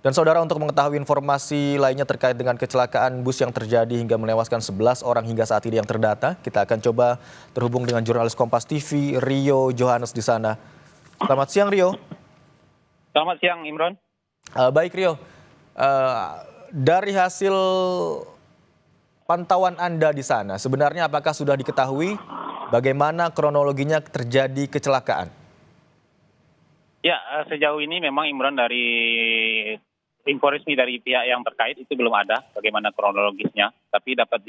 Dan saudara, untuk mengetahui informasi lainnya terkait dengan kecelakaan bus yang terjadi hingga menewaskan 11 orang hingga saat ini yang terdata, kita akan coba terhubung dengan jurnalis Kompas TV Rio Johannes di sana. Selamat siang Rio. Selamat siang Imron. Baik Rio, dari hasil pantauan Anda di sana, sebenarnya apakah sudah diketahui bagaimana kronologinya terjadi kecelakaan? Ya, sejauh ini memang Imron dari info resmi dari pihak yang terkait itu belum ada bagaimana kronologisnya. Tapi dapat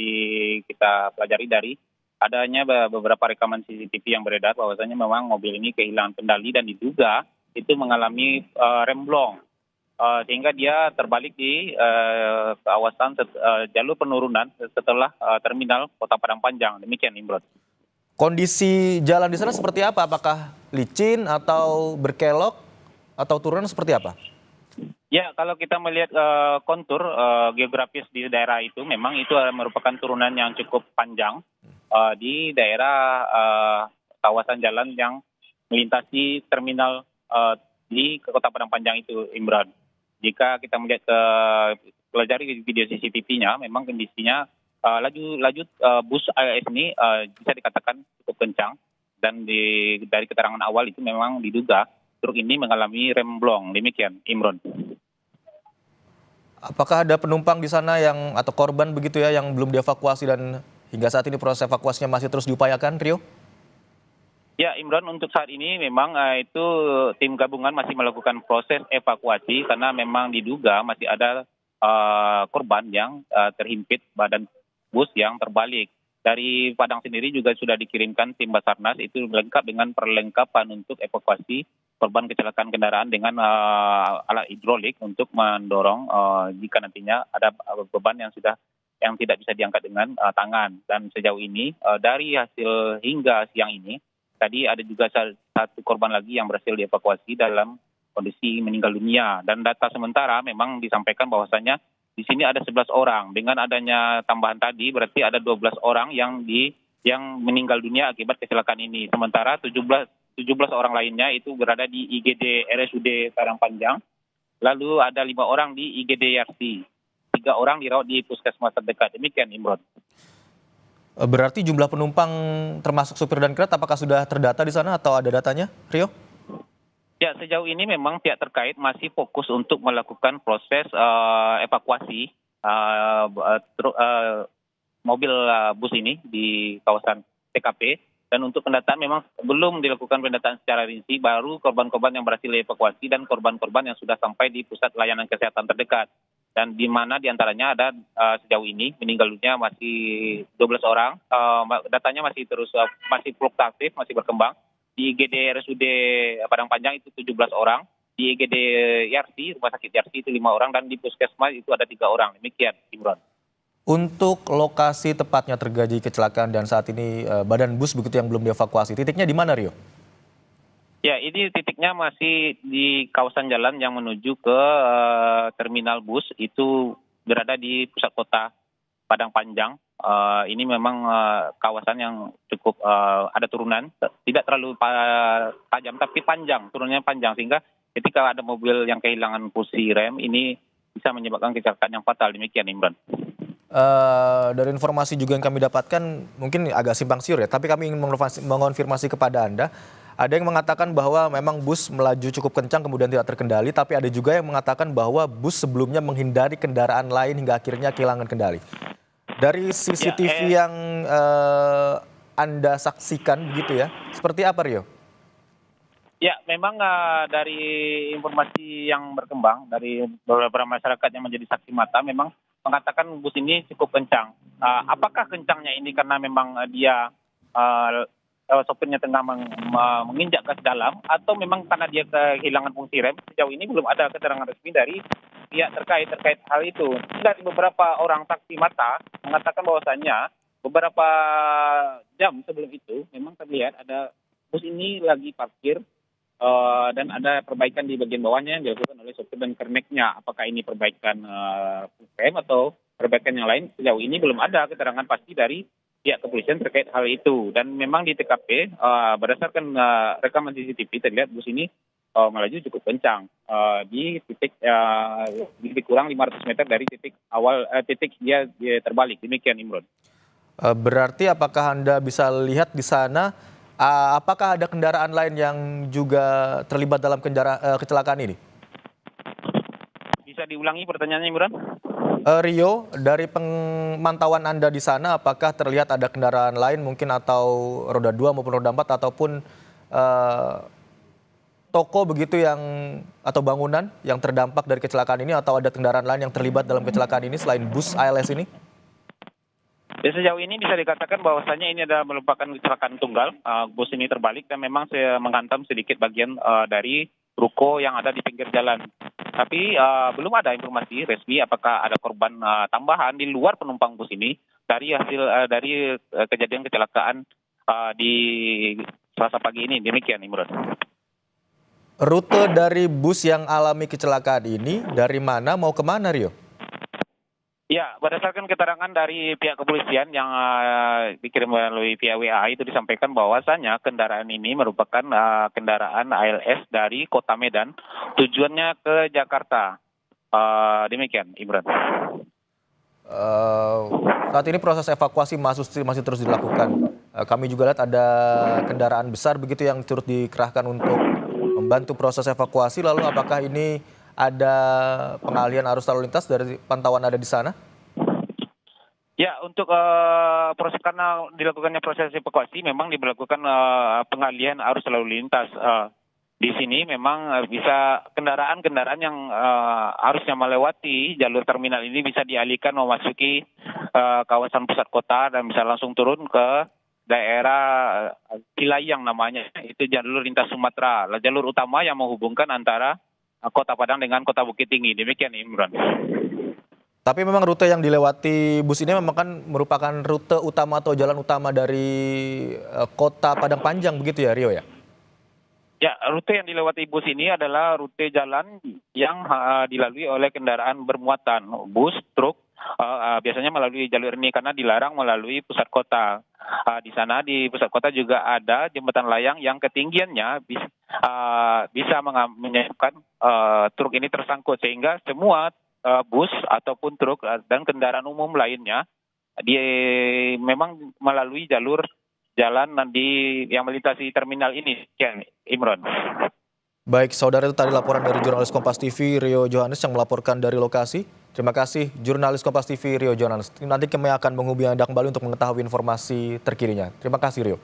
kita pelajari dari adanya beberapa rekaman CCTV yang beredar bahwasanya memang mobil ini kehilangan kendali dan diduga itu mengalami remblong. Sehingga dia terbalik di kawasan jalur penurunan setelah terminal Kota Padang Panjang. Demikian Imron. Kondisi jalan di sana seperti apa? Apakah licin atau berkelok atau turunan seperti apa? Ya, kalau kita melihat kontur geografis di daerah itu, memang itu merupakan turunan yang cukup panjang di daerah kawasan jalan yang melintasi terminal di Kota Padang Panjang itu, Imran. Jika kita melihat pelajari video CCTV-nya, memang kondisinya laju bus ALS ini bisa dikatakan cukup kencang, dan dari keterangan awal itu memang diduga truk ini mengalami remblong. Demikian, Imron. Apakah ada penumpang di sana atau korban begitu ya yang belum dievakuasi dan hingga saat ini proses evakuasinya masih terus diupayakan, Rio? Ya, Imran, untuk saat ini memang itu tim gabungan masih melakukan proses evakuasi karena memang diduga masih ada korban yang terhimpit badan bus yang terbalik. Dari Padang sendiri juga sudah dikirimkan tim Basarnas itu lengkap dengan perlengkapan untuk evakuasi korban kecelakaan kendaraan dengan alat hidrolik untuk mendorong jika nantinya ada beban yang tidak bisa diangkat dengan tangan. Dan sejauh ini dari hasil hingga siang ini tadi ada juga satu korban lagi yang berhasil dievakuasi dalam kondisi meninggal dunia. Dan data sementara memang disampaikan bahwasanya di sini ada 11 orang. Dengan adanya tambahan tadi berarti ada 12 orang yang meninggal dunia akibat kecelakaan ini. Sementara 17 orang lainnya itu berada di IGD RSUD Padang Panjang. Lalu ada 5 orang di IGD Yarsi. 3 orang dirawat di puskesmas terdekat. Demikian, Imron. Berarti jumlah penumpang termasuk supir dan kernet apakah sudah terdata di sana atau ada datanya, Rio? Ya, sejauh ini memang pihak terkait masih fokus untuk melakukan proses evakuasi mobil bus ini di kawasan TKP. Dan untuk pendataan memang belum dilakukan pendataan secara rinci, baru korban-korban yang berhasil dievakuasi dan korban-korban yang sudah sampai di pusat layanan kesehatan terdekat. Dan di mana diantaranya ada sejauh ini meninggal dunia masih 12 orang, datanya masih masih fluktuatif, masih berkembang. Di IGD RSUD Padang Panjang itu 17 orang, di IGD Yarsi, Rumah Sakit Yarsi itu 5 orang, dan di Puskesmas itu ada 3 orang. Demikian, Imron. Untuk lokasi tepatnya terjadi kecelakaan dan saat ini badan bus begitu yang belum dievakuasi, titiknya di mana, Rio? Ya, ini titiknya masih di kawasan jalan yang menuju ke terminal bus, itu berada di pusat kota Padang Panjang. Ini memang kawasan yang cukup ada turunan, tidak terlalu tajam tapi panjang, turunnya panjang, sehingga ketika ada mobil yang kehilangan fungsi rem ini bisa menyebabkan kecelakaan yang fatal. Demikian, Imran. Dari informasi juga yang kami dapatkan mungkin agak simpang siur ya, tapi kami ingin mengonfirmasi kepada Anda. Ada yang mengatakan bahwa memang bus melaju cukup kencang kemudian tidak terkendali, tapi ada juga yang mengatakan bahwa bus sebelumnya menghindari kendaraan lain hingga akhirnya kehilangan kendali. Dari CCTV yang Anda saksikan begitu ya, seperti apa, Rio? Ya, memang dari informasi yang berkembang dari beberapa masyarakat yang menjadi saksi mata memang mengatakan bus ini cukup kencang. Apakah kencangnya ini karena memang dia sopirnya tengah menginjak gas dalam, atau memang karena dia kehilangan fungsi rem? Sejauh ini belum ada keterangan resmi dari pihak terkait hal itu. Dari beberapa orang saksi mata mengatakan bahwasannya beberapa jam sebelum itu memang terlihat ada bus ini lagi parkir dan ada perbaikan di bagian bawahnya yang dilakukan oleh sopir dan kerneknya. Apakah ini perbaikan rem atau perbaikan yang lain? Sejauh ini belum ada keterangan pasti dari pihak kepolisian terkait hal itu. Dan memang di TKP berdasarkan rekaman CCTV terlihat bus ini melaju cukup kencang di titik lebih kurang 500 meter dari titik awal titik dia terbalik. Demikian, Imron. Berarti apakah Anda bisa lihat di sana, apakah ada kendaraan lain yang juga terlibat dalam kecelakaan ini? Bisa diulangi pertanyaannya, Imron? Rio, dari pemantauan Anda di sana, apakah terlihat ada kendaraan lain mungkin atau roda 2 maupun roda 4 ataupun toko begitu atau bangunan yang terdampak dari kecelakaan ini, atau ada kendaraan lain yang terlibat dalam kecelakaan ini selain bus ALS ini? Ya, sejauh ini bisa dikatakan bahwasannya ini adalah merupakan kecelakaan tunggal. Bus ini terbalik dan memang menghantam sedikit bagian dari ruko yang ada di pinggir jalan. Tapi belum ada informasi resmi apakah ada korban tambahan di luar penumpang bus ini dari hasil dari kejadian kecelakaan di Selasa pagi ini. Demikian, Imron. Rute dari bus yang alami kecelakaan ini dari mana mau kemana, Rio? Ya, berdasarkan keterangan dari pihak kepolisian yang dikirim melalui via WA itu disampaikan bahwasannya kendaraan ini merupakan kendaraan ALS dari Kota Medan, tujuannya ke Jakarta. Demikian, Imran. Saat ini proses evakuasi masih terus dilakukan. Kami juga lihat ada kendaraan besar begitu yang turut dikerahkan untuk membantu proses evakuasi. Lalu apakah ini ada pengalihan arus lalu lintas dari pantauan ada di sana? Ya, untuk proses karena dilakukannya proses evakuasi memang diberlakukan pengalihan arus lalu lintas. Di sini memang bisa kendaraan-kendaraan yang harusnya melewati jalur terminal ini bisa dialihkan memasuki kawasan pusat kota dan bisa langsung turun ke daerah Cilayang namanya. Itu jalur lintas Sumatera, jalur utama yang menghubungkan antara Kota Padang dengan Kota Bukit Tinggi. Demikian, Imran. Tapi memang rute yang dilewati bus ini memang kan merupakan rute utama atau jalan utama dari Kota Padang Panjang begitu ya, Rio ya? Ya, rute yang dilewati bus ini adalah rute jalan yang dilalui oleh kendaraan bermuatan, bus, truk, biasanya melalui jalur ini karena dilarang melalui pusat kota. Di sana di pusat kota juga ada jembatan layang yang ketinggiannya bisa menyebabkan truk ini tersangkut sehingga semua bus ataupun truk dan kendaraan umum lainnya memang melalui jalur jalan yang melintasi terminal ini, Imron. Baik, saudara, itu tadi laporan dari jurnalis Kompas TV Rio Johannes yang melaporkan dari lokasi. Terima kasih jurnalis Kompas TV Rio Johannes. Nanti kami akan menghubungi Anda kembali untuk mengetahui informasi terkininya. Terima kasih, Rio.